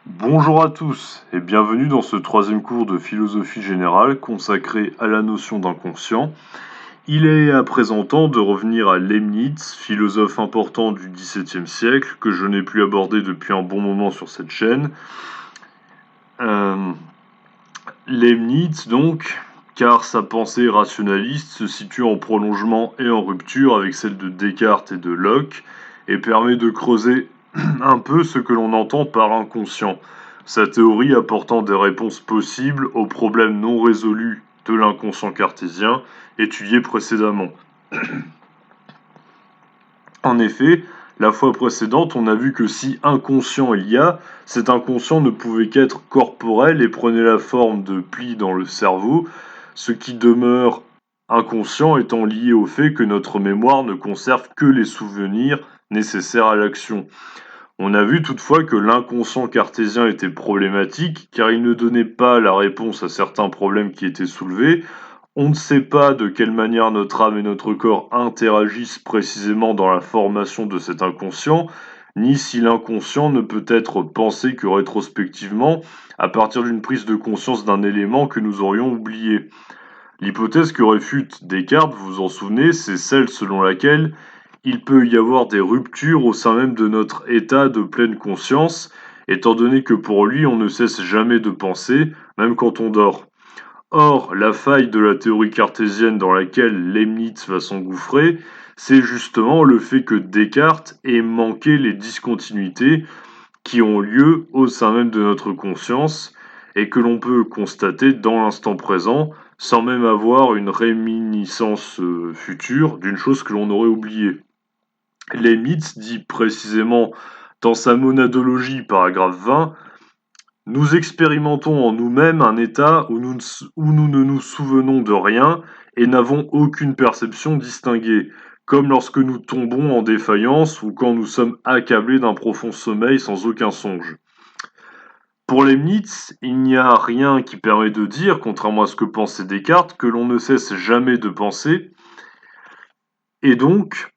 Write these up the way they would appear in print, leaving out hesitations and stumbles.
Bonjour à tous et bienvenue dans ce troisième cours de philosophie générale consacré à la notion d'inconscient. Il est à présent temps de revenir à Leibniz, philosophe important du XVIIe siècle, que je n'ai plus abordé depuis un bon moment sur cette chaîne. Leibniz donc, car sa pensée rationaliste se situe en prolongement et en rupture avec celle de Descartes et de Locke, et permet de creuser un peu ce que l'on entend par inconscient, sa théorie apportant des réponses possibles aux problèmes non résolus de l'inconscient cartésien étudié précédemment. En effet, la fois précédente, on a vu que si inconscient il y a, cet inconscient ne pouvait qu'être corporel et prenait la forme de plis dans le cerveau, ce qui demeure inconscient étant lié au fait que notre mémoire ne conserve que les souvenirs nécessaires à l'action. On a vu toutefois que l'inconscient cartésien était problématique car il ne donnait pas la réponse à certains problèmes qui étaient soulevés. On ne sait pas de quelle manière notre âme et notre corps interagissent précisément dans la formation de cet inconscient, ni si l'inconscient ne peut être pensé que rétrospectivement, à partir d'une prise de conscience d'un élément que nous aurions oublié. L'hypothèse que réfute Descartes, vous vous en souvenez, c'est celle selon laquelle il peut y avoir des ruptures au sein même de notre état de pleine conscience, étant donné que pour lui on ne cesse jamais de penser, même quand on dort. Or, la faille de la théorie cartésienne dans laquelle Leibniz va s'engouffrer, c'est justement le fait que Descartes ait manqué les discontinuités qui ont lieu au sein même de notre conscience et que l'on peut constater dans l'instant présent sans même avoir une réminiscence future d'une chose que l'on aurait oubliée. Leibniz dit précisément dans sa monadologie, paragraphe 20, nous expérimentons en nous-mêmes un état où nous ne nous souvenons de rien et n'avons aucune perception distinguée, comme lorsque nous tombons en défaillance ou quand nous sommes accablés d'un profond sommeil sans aucun songe. Pour Leibniz, il n'y a rien qui permet de dire, contrairement à ce que pensait Descartes, que l'on ne cesse jamais de penser, et donc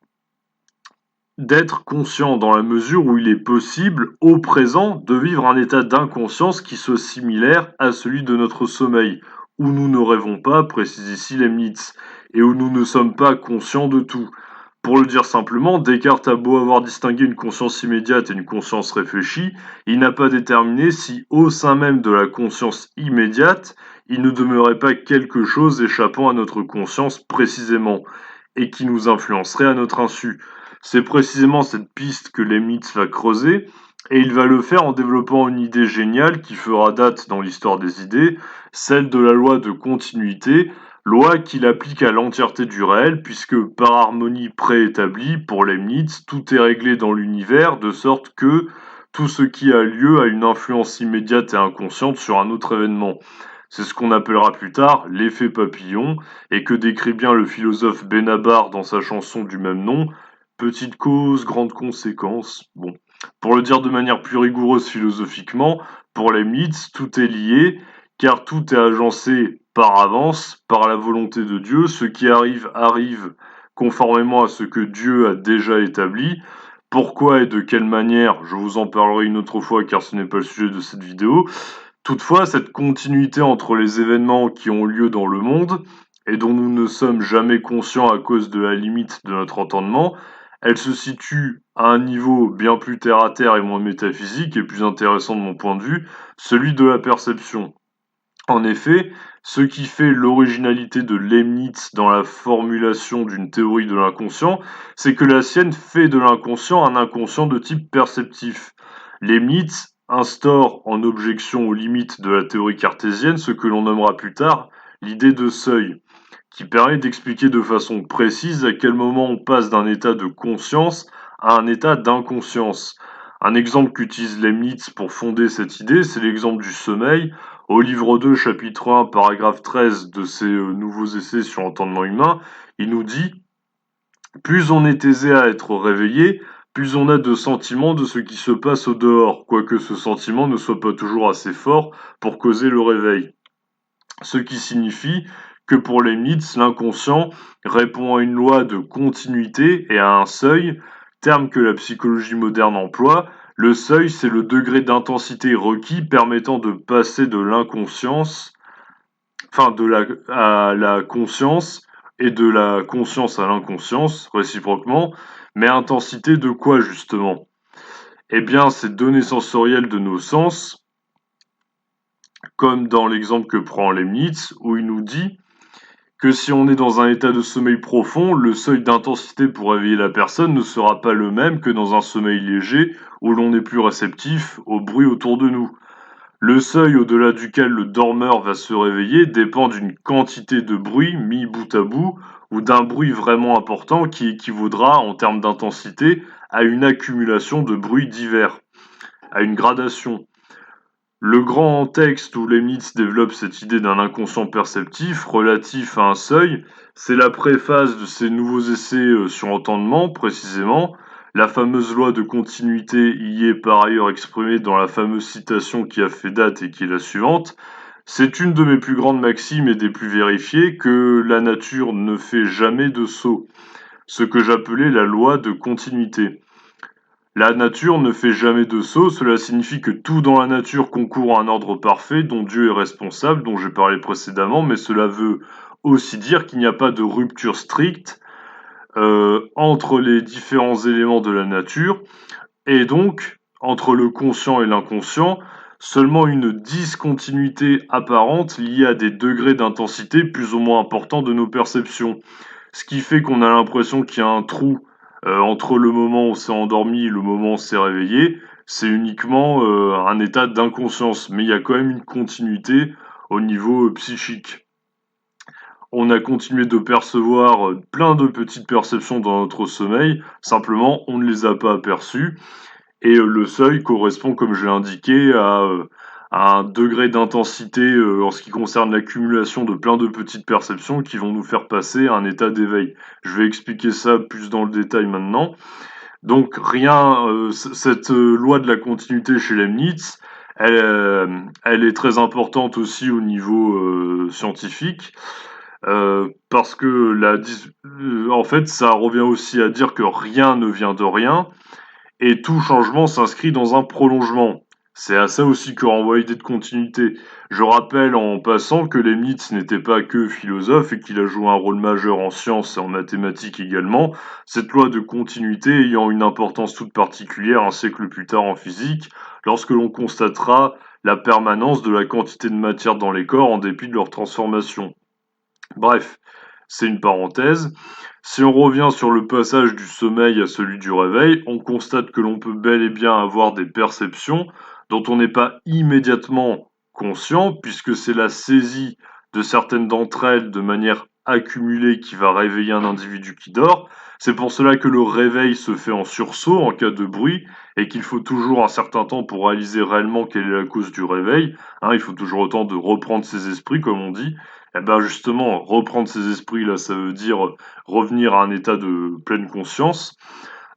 d'être conscient dans la mesure où il est possible, au présent, de vivre un état d'inconscience qui soit similaire à celui de notre sommeil, où nous ne rêvons pas, précise ici Leibniz, et où nous ne sommes pas conscients de tout. Pour le dire simplement, Descartes a beau avoir distingué une conscience immédiate et une conscience réfléchie, il n'a pas déterminé si, au sein même de la conscience immédiate, il ne demeurait pas quelque chose échappant à notre conscience précisément, et qui nous influencerait à notre insu. C'est précisément cette piste que Leibniz va creuser, et il va le faire en développant une idée géniale qui fera date dans l'histoire des idées, celle de la loi de continuité, loi qu'il applique à l'entièreté du réel, puisque par harmonie préétablie, pour Leibniz, tout est réglé dans l'univers, de sorte que tout ce qui a lieu a une influence immédiate et inconsciente sur un autre événement. C'est ce qu'on appellera plus tard l'effet papillon, et que décrit bien le philosophe Benabar dans sa chanson du même nom, petite cause, grande conséquence. Bon. Pour le dire de manière plus rigoureuse philosophiquement, pour Leibniz, tout est lié, car tout est agencé par avance, par la volonté de Dieu. Ce qui arrive, arrive conformément à ce que Dieu a déjà établi. Pourquoi et de quelle manière, je vous en parlerai une autre fois car ce n'est pas le sujet de cette vidéo. Toutefois, cette continuité entre les événements qui ont lieu dans le monde, et dont nous ne sommes jamais conscients à cause de la limite de notre entendement, elle se situe à un niveau bien plus terre-à-terre et moins métaphysique et plus intéressant de mon point de vue, celui de la perception. En effet, ce qui fait l'originalité de Leibniz dans la formulation d'une théorie de l'inconscient, c'est que la sienne fait de l'inconscient un inconscient de type perceptif. Leibniz instaure en objection aux limites de la théorie cartésienne ce que l'on nommera plus tard l'idée de seuil, qui permet d'expliquer de façon précise à quel moment on passe d'un état de conscience à un état d'inconscience. Un exemple qu'utilise Leibniz pour fonder cette idée, c'est l'exemple du sommeil. Au livre 2, chapitre 1, paragraphe 13 de ses nouveaux essais sur l'entendement humain, il nous dit plus on est aisé à être réveillé, plus on a de sentiments de ce qui se passe au dehors, quoique ce sentiment ne soit pas toujours assez fort pour causer le réveil. Ce qui signifie que pour Leibniz, l'inconscient répond à une loi de continuité et à un seuil, terme que la psychologie moderne emploie, Le seuil, c'est le degré d'intensité requis permettant de passer de l'inconscience, enfin à la conscience, et de la conscience à l'inconscience, réciproquement, mais intensité de quoi justement? Eh bien, ces données sensorielles de nos sens, comme dans l'exemple que prend Leibniz, où il nous dit que si on est dans un état de sommeil profond, le seuil d'intensité pour réveiller la personne ne sera pas le même que dans un sommeil léger où l'on est plus réceptif au bruit autour de nous. Le seuil au-delà duquel le dormeur va se réveiller dépend d'une quantité de bruit mis bout à bout ou d'un bruit vraiment important qui équivaudra en termes d'intensité à une accumulation de bruits divers, à une gradation. Le grand texte où Leibniz développe cette idée d'un inconscient perceptif relatif à un seuil, c'est la préface de ses nouveaux essais sur entendement, précisément. La fameuse loi de continuité y est par ailleurs exprimée dans la fameuse citation qui a fait date et qui est la suivante. C'est une de mes plus grandes maximes et des plus vérifiées que la nature ne fait jamais de saut, ce que j'appelais la loi de continuité. La nature ne fait jamais de saut, cela signifie que tout dans la nature concourt à un ordre parfait dont Dieu est responsable, dont j'ai parlé précédemment, mais cela veut aussi dire qu'il n'y a pas de rupture stricte entre les différents éléments de la nature, et donc entre le conscient et l'inconscient, seulement une discontinuité apparente liée à des degrés d'intensité plus ou moins importants de nos perceptions. Ce qui fait qu'on a l'impression qu'il y a un trou entre le moment où on s'est endormi et le moment où on s'est réveillé. C'est uniquement un état d'inconscience, mais il y a quand même une continuité au niveau psychique. On a continué de percevoir plein de petites perceptions dans notre sommeil, simplement on ne les a pas aperçues. Et le seuil correspond, comme je l'ai indiqué, à un degré d'intensité en ce qui concerne l'accumulation de plein de petites perceptions qui vont nous faire passer à un état d'éveil. Je vais expliquer ça plus dans le détail maintenant. Donc rien, cette loi de la continuité chez Leibniz, elle est très importante aussi au niveau scientifique, parce que en fait, ça revient aussi à dire que rien ne vient de rien, et tout changement s'inscrit dans un prolongement. C'est à ça aussi que renvoie l'idée de continuité. Je rappelle en passant que Leibniz n'était pas que philosophe et qu'il a joué un rôle majeur en sciences et en mathématiques également, cette loi de continuité ayant une importance toute particulière un siècle plus tard en physique, lorsque l'on constatera la permanence de la quantité de matière dans les corps en dépit de leur transformation. Bref, c'est une parenthèse. Si on revient sur le passage du sommeil à celui du réveil, on constate que l'on peut bel et bien avoir des perceptions dont on n'est pas immédiatement conscient, puisque c'est la saisie de certaines d'entre elles de manière accumulée qui va réveiller un individu qui dort. C'est pour cela que le réveil se fait en sursaut en cas de bruit et qu'il faut toujours un certain temps pour réaliser réellement quelle est la cause du réveil. Il faut toujours autant de reprendre ses esprits, comme on dit. Et ben justement, reprendre ses esprits, là, ça veut dire revenir à un état de pleine conscience.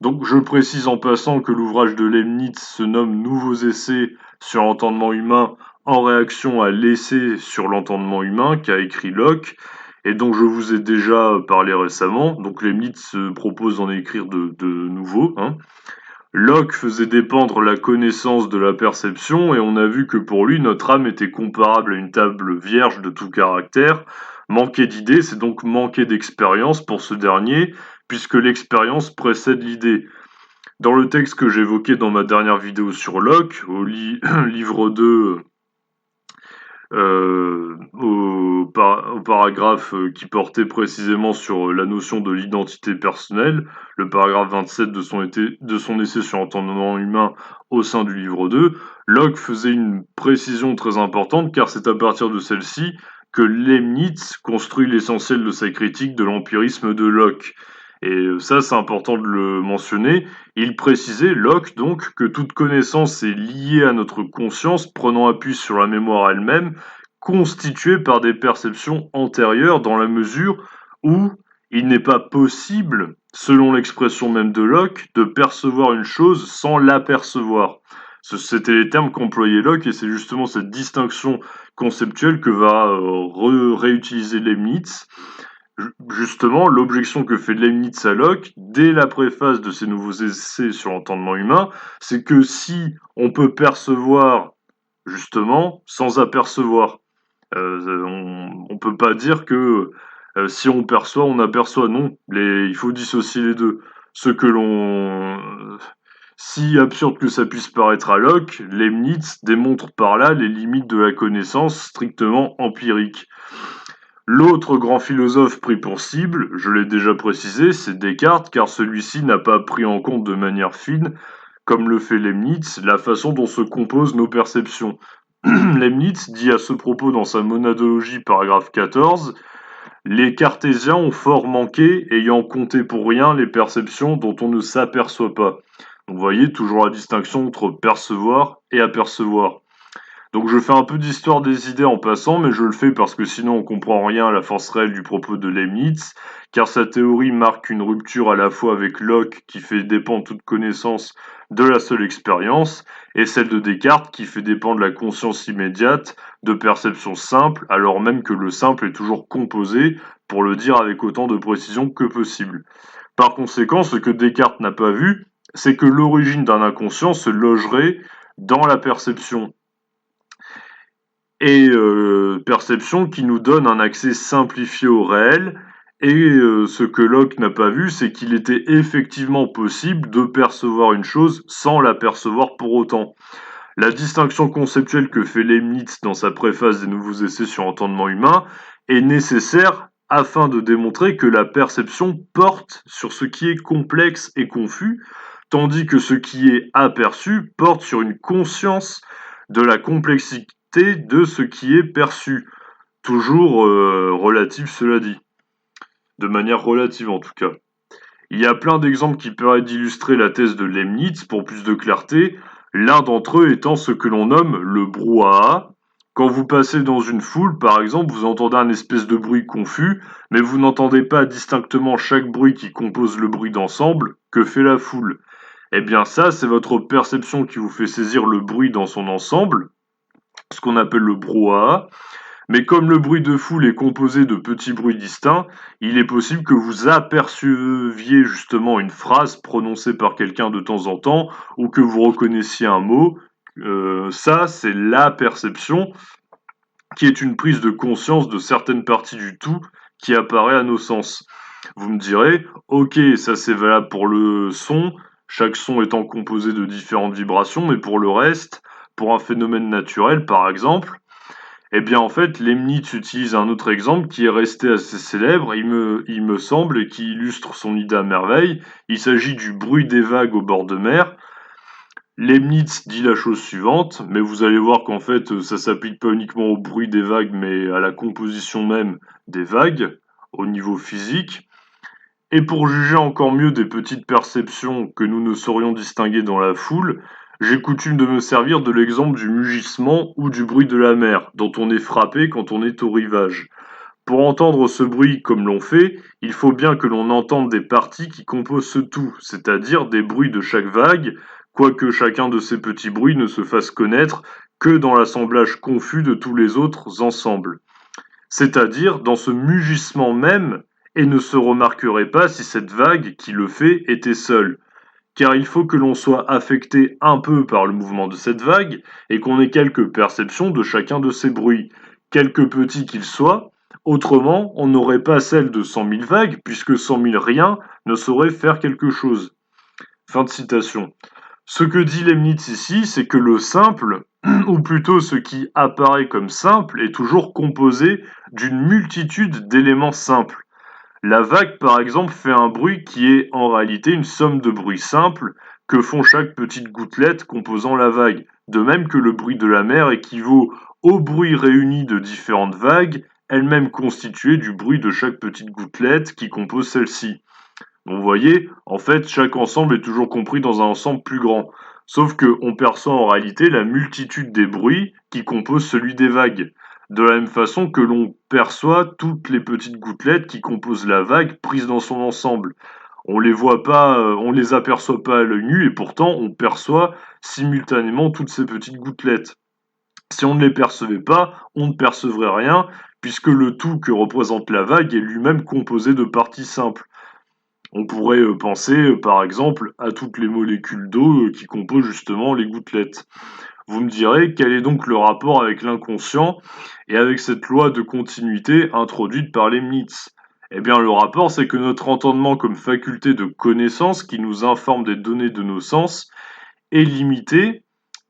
Donc je précise en passant que l'ouvrage de Leibniz se nomme Nouveaux essais sur l'entendement humain en réaction à l'essai sur l'entendement humain qu'a écrit Locke, et dont je vous ai déjà parlé récemment. Donc Leibniz se propose d'en écrire de nouveaux. Locke faisait dépendre la connaissance de la perception, et on a vu que pour lui, notre âme était comparable à une table vierge de tout caractère. Manquer d'idées, c'est donc manquer d'expérience pour ce dernier, puisque l'expérience précède l'idée. Dans le texte que j'évoquais dans ma dernière vidéo sur Locke, au livre 2, au paragraphe qui portait précisément sur la notion de l'identité personnelle, le paragraphe 27 de son essai sur l'entendement humain au sein du livre 2, Locke faisait une précision très importante car c'est à partir de celle-ci que Leibniz construit l'essentiel de sa critique de l'empirisme de Locke. Et ça, c'est important de le mentionner. Il précisait, Locke, donc, que toute connaissance est liée à notre conscience, prenant appui sur la mémoire elle-même, constituée par des perceptions antérieures dans la mesure où il n'est pas possible, selon l'expression même de Locke, de percevoir une chose sans l'apercevoir. C'était les termes qu'employait Locke et c'est justement cette distinction conceptuelle que va réutiliser Leibniz Justement, l'objection que fait Leibniz à Locke, dès la préface de ses nouveaux essais sur l'entendement humain, c'est que si on peut percevoir, justement, sans apercevoir, on peut pas dire que si on perçoit, on aperçoit. Non, il faut dissocier les deux. Ce que l'on... Si absurde que ça puisse paraître à Locke, Leibniz démontre par là les limites de la connaissance strictement empirique. L'autre grand philosophe pris pour cible, je l'ai déjà précisé, c'est Descartes, car celui-ci n'a pas pris en compte de manière fine, comme le fait Leibniz, la façon dont se composent nos perceptions. Leibniz dit à ce propos dans sa Monadologie, paragraphe 14, les cartésiens ont fort manqué, ayant compté pour rien les perceptions dont on ne s'aperçoit pas. Donc vous voyez toujours la distinction entre percevoir et apercevoir. Donc je fais un peu d'histoire des idées en passant, mais je le fais parce que sinon on comprend rien à la force réelle du propos de Leibniz, car sa théorie marque une rupture à la fois avec Locke qui fait dépendre toute connaissance de la seule expérience, et celle de Descartes qui fait dépendre la conscience immédiate de perceptions simples, alors même que le simple est toujours composé, pour le dire avec autant de précision que possible. Par conséquent, ce que Descartes n'a pas vu, c'est que l'origine d'un inconscient se logerait dans la perception, et perception qui nous donne un accès simplifié au réel. Et ce que Locke n'a pas vu, c'est qu'il était effectivement possible de percevoir une chose sans la percevoir pour autant. La distinction conceptuelle que fait Leibniz dans sa préface des Nouveaux Essais sur l'entendement humain est nécessaire afin de démontrer que la perception porte sur ce qui est complexe et confus, tandis que ce qui est aperçu porte sur une conscience de la complexité de ce qui est perçu. Toujours relative, cela dit. De manière relative en tout cas. Il y a plein d'exemples qui permettent d'illustrer la thèse de Leibniz pour plus de clarté, l'un d'entre eux étant ce que l'on nomme le brouhaha. Quand vous passez dans une foule, par exemple, vous entendez un espèce de bruit confus, mais vous n'entendez pas distinctement chaque bruit qui compose le bruit d'ensemble que fait la foule. Eh bien ça, c'est votre perception qui vous fait saisir le bruit dans son ensemble, ce qu'on appelle le brouhaha. Mais comme le bruit de foule est composé de petits bruits distincts, il est possible que vous aperceviez justement une phrase prononcée par quelqu'un de temps en temps, ou que vous reconnaissiez un mot. Ça, c'est la perception, qui est une prise de conscience de certaines parties du tout qui apparaît à nos sens. Vous me direz, ok, ça c'est valable pour le son, chaque son étant composé de différentes vibrations, mais pour le reste, pour un phénomène naturel par exemple, eh bien, en fait, Leibniz utilise un autre exemple qui est resté assez célèbre, il me semble, et qui illustre son idée à merveille. Il s'agit du bruit des vagues au bord de mer. Leibniz dit la chose suivante, mais vous allez voir qu'en fait, ça s'applique pas uniquement au bruit des vagues, mais à la composition même des vagues, au niveau physique. Et pour juger encore mieux des petites perceptions que nous ne saurions distinguer dans la foule, j'ai coutume de me servir de l'exemple du mugissement ou du bruit de la mer, dont on est frappé quand on est au rivage. Pour entendre ce bruit comme l'on fait, il faut bien que l'on entende des parties qui composent ce tout, c'est-à-dire des bruits de chaque vague, quoique chacun de ces petits bruits ne se fasse connaître que dans l'assemblage confus de tous les autres ensembles. C'est-à-dire dans ce mugissement même, et ne se remarquerait pas si cette vague qui le fait était seule. Car il faut que l'on soit affecté un peu par le mouvement de cette vague, et qu'on ait quelques perceptions de chacun de ces bruits, quelque petits qu'ils soient, autrement on n'aurait pas celle de 100 000 vagues, puisque 100 000 rien ne saurait faire quelque chose. Fin de citation. Ce que dit Leibniz ici, c'est que le simple, ou plutôt ce qui apparaît comme simple, est toujours composé d'une multitude d'éléments simples. La vague, par exemple, fait un bruit qui est en réalité une somme de bruits simples que font chaque petite gouttelette composant la vague, de même que le bruit de la mer équivaut au bruit réuni de différentes vagues, elles-mêmes constituées du bruit de chaque petite gouttelette qui compose celle-ci. Donc vous voyez, en fait, chaque ensemble est toujours compris dans un ensemble plus grand. Sauf qu'on perçoit en réalité la multitude des bruits qui composent celui des vagues. De la même façon que l'on perçoit toutes les petites gouttelettes qui composent la vague prise dans son ensemble. On les voit pas, on les aperçoit pas à l'œil nu et pourtant on perçoit simultanément toutes ces petites gouttelettes. Si on ne les percevait pas, on ne percevrait rien, puisque le tout que représente la vague est lui-même composé de parties simples. On pourrait penser, par exemple, à toutes les molécules d'eau qui composent justement les gouttelettes. Vous me direz, quel est donc le rapport avec l'inconscient et avec cette loi de continuité introduite par Leibniz? Eh bien, le rapport, c'est que notre entendement comme faculté de connaissance qui nous informe des données de nos sens est limité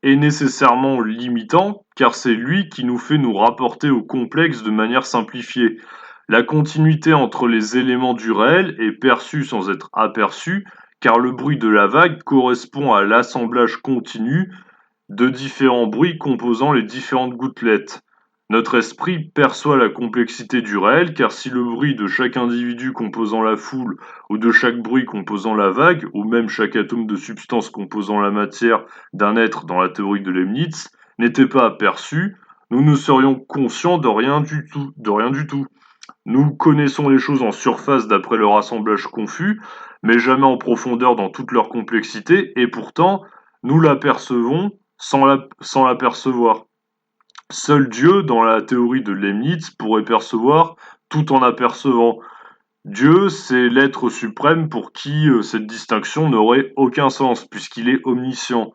et nécessairement limitant, car c'est lui qui nous fait nous rapporter au complexe de manière simplifiée. La continuité entre les éléments du réel est perçue sans être aperçue, car le bruit de la vague correspond à l'assemblage continu de différents bruits composant les différentes gouttelettes. Notre esprit perçoit la complexité du réel, car si le bruit de chaque individu composant la foule, ou de chaque bruit composant la vague, ou même chaque atome de substance composant la matière d'un être dans la théorie de Leibniz, n'était pas aperçu, nous ne serions conscients de rien du tout, Nous connaissons les choses en surface d'après leur assemblage confus, mais jamais en profondeur dans toute leur complexité, et pourtant, nous l'apercevons sans l'apercevoir. Seul Dieu, dans la théorie de Leibniz, pourrait percevoir tout en apercevant. Dieu, c'est l'être suprême pour qui cette distinction n'aurait aucun sens, puisqu'il est omniscient.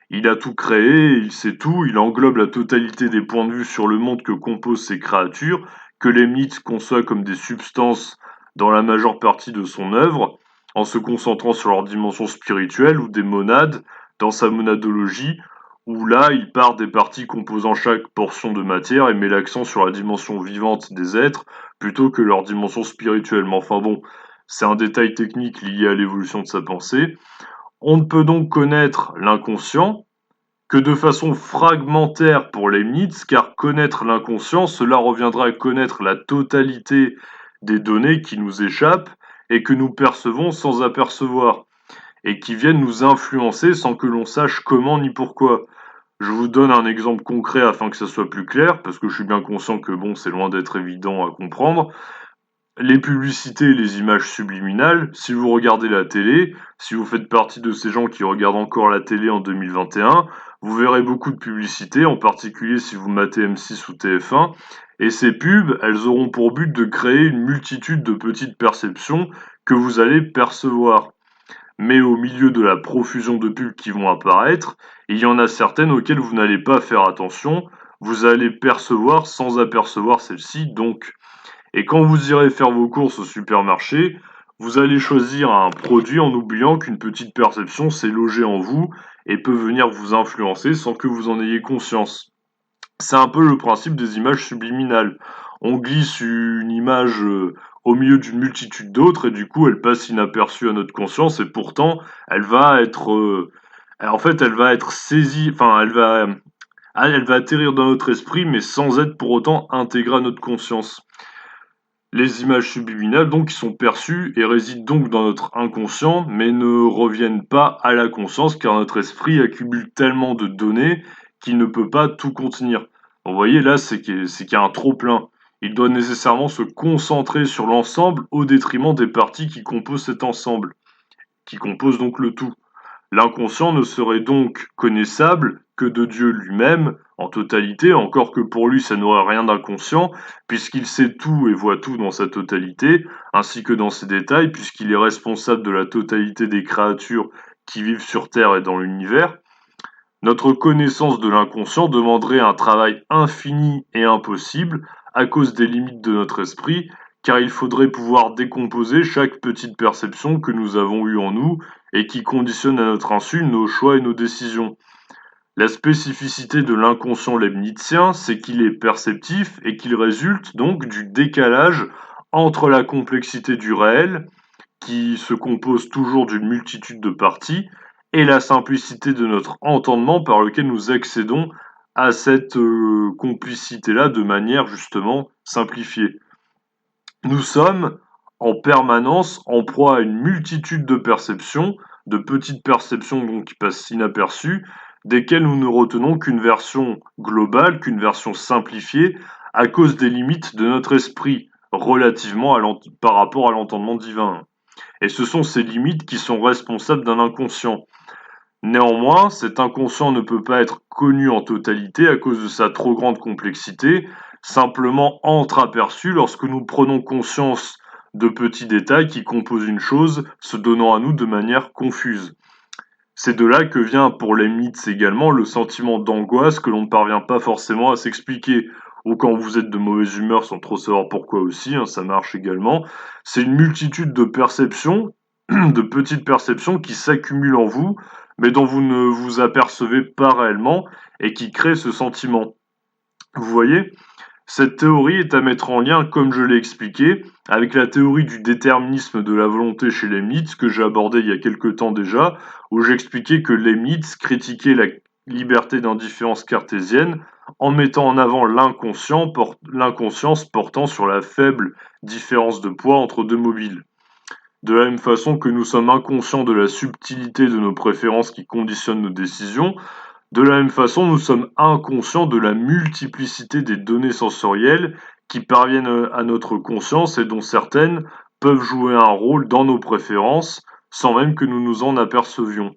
Il a tout créé, il sait tout, il englobe la totalité des points de vue sur le monde que composent ces créatures, que Leibniz conçoit comme des substances dans la majeure partie de son œuvre, en se concentrant sur leur dimension spirituelle, ou des monades, dans sa monadologie, où là il part des parties composant chaque portion de matière et met l'accent sur la dimension vivante des êtres, plutôt que leur dimension spirituelle. Mais enfin bon, c'est un détail technique lié à l'évolution de sa pensée. On ne peut donc connaître l'inconscient que de façon fragmentaire pour Leibniz, car connaître l'inconscient, cela reviendra à connaître la totalité des données qui nous échappent et que nous percevons sans apercevoir, et qui viennent nous influencer sans que l'on sache comment ni pourquoi. Je vous donne un exemple concret afin que ça soit plus clair, parce que je suis bien conscient que bon, c'est loin d'être évident à comprendre. Les publicités et les images subliminales, si vous regardez la télé, si vous faites partie de ces gens qui regardent encore la télé en 2021, vous verrez beaucoup de publicités, en particulier si vous matez M6 ou TF1, et ces pubs, elles auront pour but de créer une multitude de petites perceptions que vous allez percevoir. Mais au milieu de la profusion de pubs qui vont apparaître, il y en a certaines auxquelles vous n'allez pas faire attention, vous allez percevoir sans apercevoir celles-ci, donc et quand vous irez faire vos courses au supermarché, vous allez choisir un produit en oubliant qu'une petite perception s'est logée en vous et peut venir vous influencer sans que vous en ayez conscience. C'est un peu le principe des images subliminales. On glisse une image au milieu d'une multitude d'autres et du coup elle passe inaperçue à notre conscience et pourtant elle va être en fait elle va être saisie, enfin elle va atterrir dans notre esprit mais sans être pour autant intégrée à notre conscience. Les images subliminales, donc, qui sont perçues et résident donc dans notre inconscient, mais ne reviennent pas à la conscience car notre esprit accumule tellement de données qu'il ne peut pas tout contenir. Donc, vous voyez, là, c'est qu'il y a un trop-plein. Il doit nécessairement se concentrer sur l'ensemble au détriment des parties qui composent cet ensemble, qui composent donc le tout. L'inconscient ne serait donc connaissable que de Dieu lui-même, en totalité, encore que pour lui ça n'aurait rien d'inconscient, puisqu'il sait tout et voit tout dans sa totalité, ainsi que dans ses détails, puisqu'il est responsable de la totalité des créatures qui vivent sur Terre et dans l'univers. Notre connaissance de l'inconscient demanderait un travail infini et impossible, à cause des limites de notre esprit, car il faudrait pouvoir décomposer chaque petite perception que nous avons eue en nous et qui conditionne à notre insu nos choix et nos décisions. La spécificité de l'inconscient leibnizien, c'est qu'il est perceptif et qu'il résulte donc du décalage entre la complexité du réel, qui se compose toujours d'une multitude de parties, et la simplicité de notre entendement par lequel nous accédons à cette complicité-là de manière justement simplifiée. Nous sommes en permanence en proie à une multitude de perceptions, de petites perceptions donc qui passent inaperçues, desquelles nous ne retenons qu'une version globale, qu'une version simplifiée, à cause des limites de notre esprit, relativement par rapport à l'entendement divin. Et ce sont ces limites qui sont responsables d'un inconscient. Néanmoins, cet inconscient ne peut pas être connu en totalité à cause de sa trop grande complexité, simplement entreaperçu lorsque nous prenons conscience de petits détails qui composent une chose, se donnant à nous de manière confuse. C'est de là que vient pour Leibniz également le sentiment d'angoisse que l'on ne parvient pas forcément à s'expliquer. Ou quand vous êtes de mauvaise humeur sans trop savoir pourquoi aussi, hein, ça marche également. C'est une multitude de perceptions, de petites perceptions qui s'accumulent en vous, mais dont vous ne vous apercevez pas réellement et qui créent ce sentiment. Vous voyez, cette théorie est à mettre en lien, comme je l'ai expliqué, avec la théorie du déterminisme de la volonté chez Leibniz, que j'ai abordé il y a quelque temps déjà, où j'expliquais que Leibniz critiquait la liberté d'indifférence cartésienne en mettant en avant l'inconscience portant sur la faible différence de poids entre deux mobiles. De la même façon que nous sommes inconscients de la subtilité de nos préférences qui conditionnent nos décisions, de la même façon, nous sommes inconscients de la multiplicité des données sensorielles qui parviennent à notre conscience et dont certaines peuvent jouer un rôle dans nos préférences sans même que nous nous en apercevions.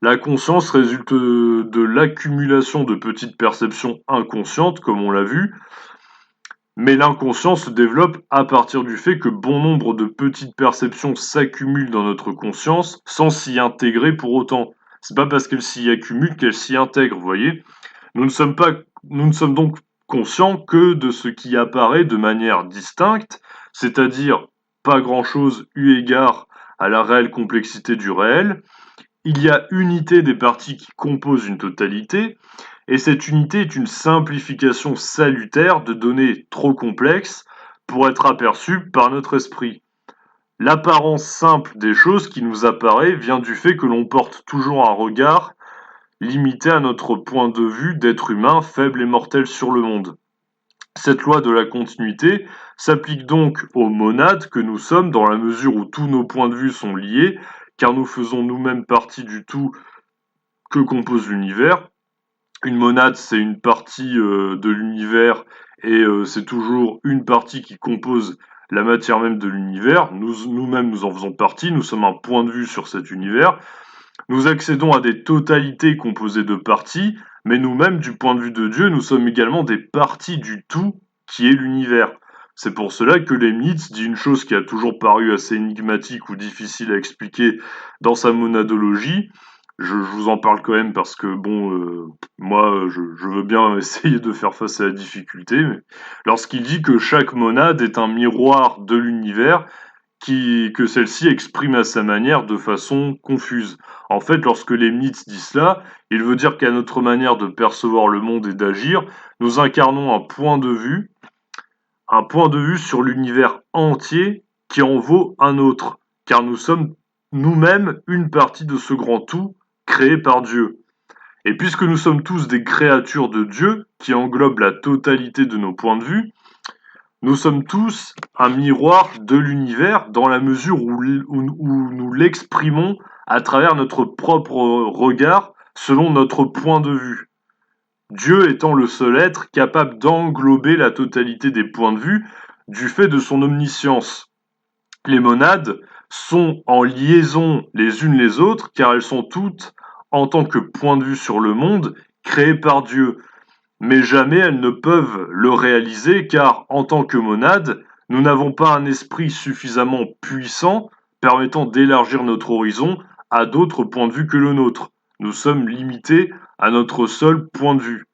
La conscience résulte de l'accumulation de petites perceptions inconscientes, comme on l'a vu, mais l'inconscient se développe à partir du fait que bon nombre de petites perceptions s'accumulent dans notre conscience sans s'y intégrer pour autant. C'est pas parce qu'elles s'y accumulent qu'elles s'y intègrent, vous voyez. Nous ne sommes pas, nous ne sommes donc conscients que de ce qui apparaît de manière distincte, c'est-à-dire pas grand-chose eu égard à la réelle complexité du réel. Il y a unité des parties qui composent une totalité, et cette unité est une simplification salutaire de données trop complexes pour être aperçues par notre esprit. L'apparence simple des choses qui nous apparaît vient du fait que l'on porte toujours un regard limité à notre point de vue d'être humain faible et mortel sur le monde. Cette loi de la continuité s'applique donc aux monades que nous sommes dans la mesure où tous nos points de vue sont liés, car nous faisons nous-mêmes partie du tout que compose l'univers. Une monade, c'est une partie de l'univers et c'est toujours une partie qui compose la matière même de l'univers. Nous-mêmes, nous en faisons partie, nous sommes un point de vue sur cet univers. Nous accédons à des totalités composées de parties, mais nous-mêmes, du point de vue de Dieu, nous sommes également des parties du tout qui est l'univers. C'est pour cela que Leibniz dit une chose qui a toujours paru assez énigmatique ou difficile à expliquer dans sa monadologie. Je vous en parle quand même parce que, bon, moi, je veux bien essayer de faire face à la difficulté, mais lorsqu'il dit que chaque monade est un miroir de l'univers, que celle-ci exprime à sa manière de façon confuse. En fait, lorsque Leibniz dit cela, il veut dire qu'à notre manière de percevoir le monde et d'agir, nous incarnons un point de vue sur l'univers entier qui en vaut un autre, car nous sommes nous-mêmes une partie de ce grand tout créé par Dieu. Et puisque nous sommes tous des créatures de Dieu, qui englobent la totalité de nos points de vue, nous sommes tous un miroir de l'univers dans la mesure où nous l'exprimons à travers notre propre regard selon notre point de vue. Dieu étant le seul être capable d'englober la totalité des points de vue du fait de son omniscience. Les monades sont en liaison les unes les autres car elles sont toutes, en tant que point de vue sur le monde, créées par Dieu. Mais jamais elles ne peuvent le réaliser car, en tant que monades, nous n'avons pas un esprit suffisamment puissant permettant d'élargir notre horizon à d'autres points de vue que le nôtre. Nous sommes limités à notre seul point de vue.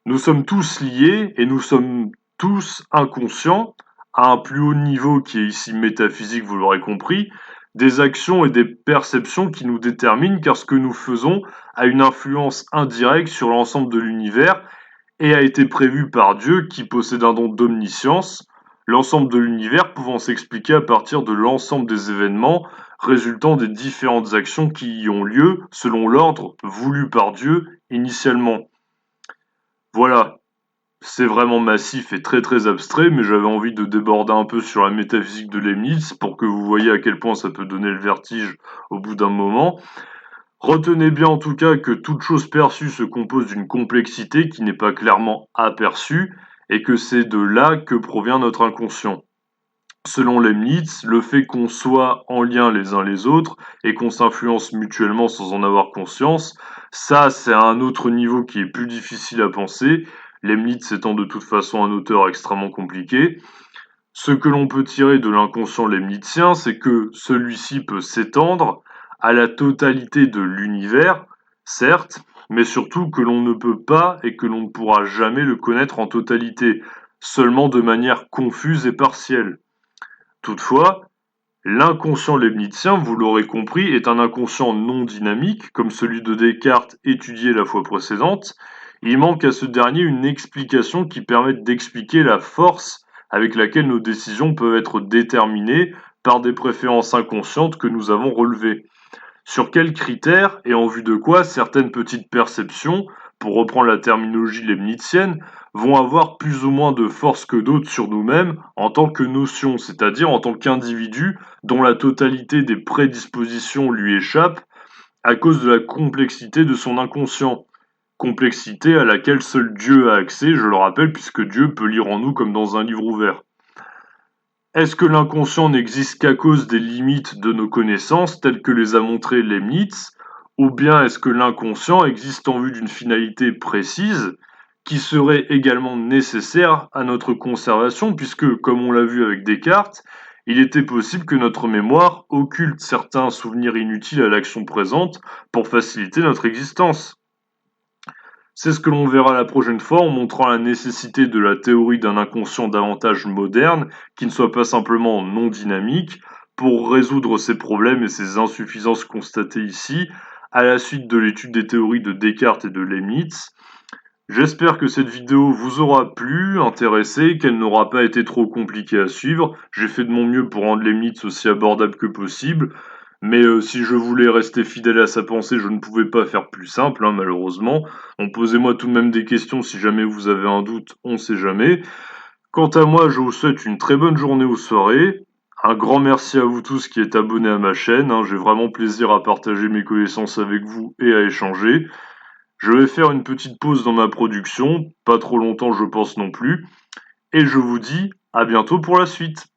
Nous sommes tous liés et nous sommes tous inconscients, à un plus haut niveau qui est ici métaphysique, vous l'aurez compris, des actions et des perceptions qui nous déterminent car ce que nous faisons a une influence indirecte sur l'ensemble de l'univers et a été prévu par Dieu qui possède un don d'omniscience, l'ensemble de l'univers pouvant s'expliquer à partir de l'ensemble des événements résultant des différentes actions qui y ont lieu selon l'ordre voulu par Dieu initialement. Voilà, c'est vraiment massif et très très abstrait, mais j'avais envie de déborder un peu sur la métaphysique de Leibniz pour que vous voyez à quel point ça peut donner le vertige au bout d'un moment. Retenez bien en tout cas que toute chose perçue se compose d'une complexité qui n'est pas clairement aperçue et que c'est de là que provient notre inconscient. Selon Leibniz, le fait qu'on soit en lien les uns les autres et qu'on s'influence mutuellement sans en avoir conscience, ça c'est à un autre niveau qui est plus difficile à penser, Leibniz étant de toute façon un auteur extrêmement compliqué. Ce que l'on peut tirer de l'inconscient leibnizien, c'est que celui-ci peut s'étendre à la totalité de l'univers, certes, mais surtout que l'on ne peut pas et que l'on ne pourra jamais le connaître en totalité, seulement de manière confuse et partielle. Toutefois, l'inconscient leibnizien, vous l'aurez compris, est un inconscient non dynamique, comme celui de Descartes étudié la fois précédente. Il manque à ce dernier une explication qui permette d'expliquer la force avec laquelle nos décisions peuvent être déterminées par des préférences inconscientes que nous avons relevées. Sur quels critères et en vue de quoi certaines petites perceptions, pour reprendre la terminologie leibnizienne, vont avoir plus ou moins de force que d'autres sur nous-mêmes en tant que notion, c'est-à-dire en tant qu'individu dont la totalité des prédispositions lui échappe à cause de la complexité de son inconscient. Complexité à laquelle seul Dieu a accès, je le rappelle, puisque Dieu peut lire en nous comme dans un livre ouvert. Est-ce que l'inconscient n'existe qu'à cause des limites de nos connaissances, telles que les a montrées Leibniz, ou bien est-ce que l'inconscient existe en vue d'une finalité précise, qui serait également nécessaire à notre conservation, puisque, comme on l'a vu avec Descartes, il était possible que notre mémoire occulte certains souvenirs inutiles à l'action présente pour faciliter notre existence. C'est ce que l'on verra la prochaine fois en montrant la nécessité de la théorie d'un inconscient davantage moderne, qui ne soit pas simplement non dynamique, pour résoudre ces problèmes et ces insuffisances constatées ici, à la suite de l'étude des théories de Descartes et de Leibniz. J'espère que cette vidéo vous aura plu, intéressé, qu'elle n'aura pas été trop compliquée à suivre. J'ai fait de mon mieux pour rendre Leibniz aussi abordable que possible. Mais si je voulais rester fidèle à sa pensée, je ne pouvais pas faire plus simple, hein, malheureusement. Donc posez-moi tout de même des questions si jamais vous avez un doute, on sait jamais. Quant à moi, je vous souhaite une très bonne journée ou soirée. Un grand merci à vous tous qui êtes abonnés à ma chaîne, hein. J'ai vraiment plaisir à partager mes connaissances avec vous et à échanger. Je vais faire une petite pause dans ma production, pas trop longtemps je pense non plus, et je vous dis à bientôt pour la suite.